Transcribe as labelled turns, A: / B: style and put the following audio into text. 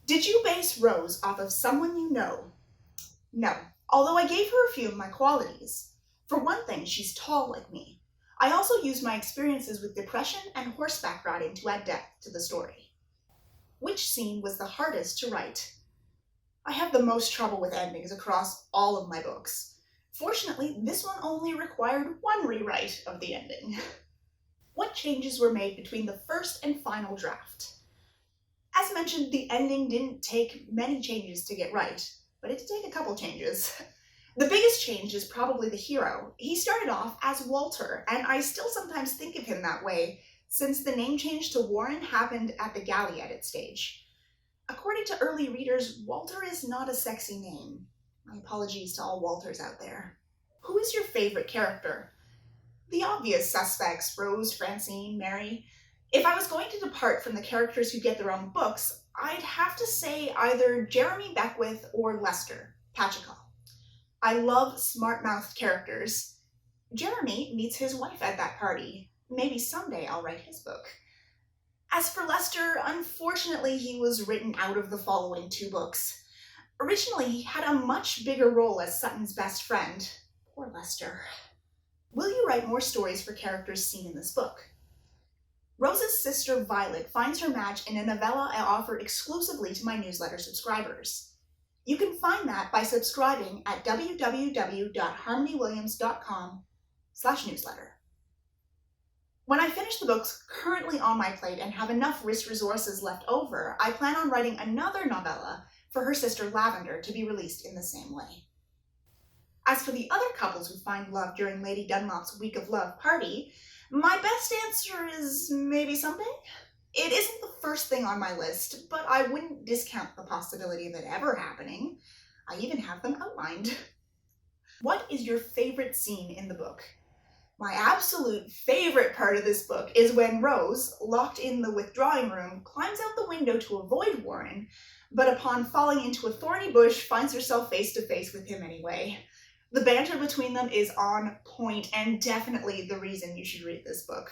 A: Did you base Rose off of someone you know? No, although I gave her a few of my qualities. For one thing, she's tall like me. I also used my experiences with depression and horseback riding to add depth to the story. Which scene was the hardest to write? I have the most trouble with endings across all of my books. Fortunately, this one only required one rewrite of the ending. What changes were made between the first and final draft? As mentioned, the ending didn't take many changes to get right, but it did take a couple changes. The biggest change is probably the hero. He started off as Walter, and I still sometimes think of him that way, since the name change to Warren happened at the Galley Edit stage. According to early readers, Walter is not a sexy name. My apologies to all Walters out there. Who is your favorite character? The obvious suspects, Rose, Francine, Mary. If I was going to depart from the characters who get their own books, I'd have to say either Jeremy Beckwith or Lester Pachacall. I love smart-mouthed characters. Jeremy meets his wife at that party. Maybe someday I'll write his book. As for Lester, unfortunately he was written out of the following two books. Originally, he had a much bigger role as Sutton's best friend. Poor Lester. Will you write more stories for characters seen in this book? Rose's sister Violet finds her match in a novella I offer exclusively to my newsletter subscribers. You can find that by subscribing at www.harmonywilliams.com/newsletter. When I finish the books currently on my plate and have enough wrist resources left over, I plan on writing another novella for her sister Lavender to be released in the same way. As for the other couples who find love during Lady Dunlop's Week of Love party, my best answer is maybe someday. It isn't the first thing on my list, but I wouldn't discount the possibility of it ever happening. I even have them outlined. What is your favorite scene in the book? My absolute favorite part of this book is when Rose, locked in the withdrawing room, climbs out the window to avoid Warren, but upon falling into a thorny bush, finds herself face to face with him anyway. The banter between them is on point and definitely the reason you should read this book.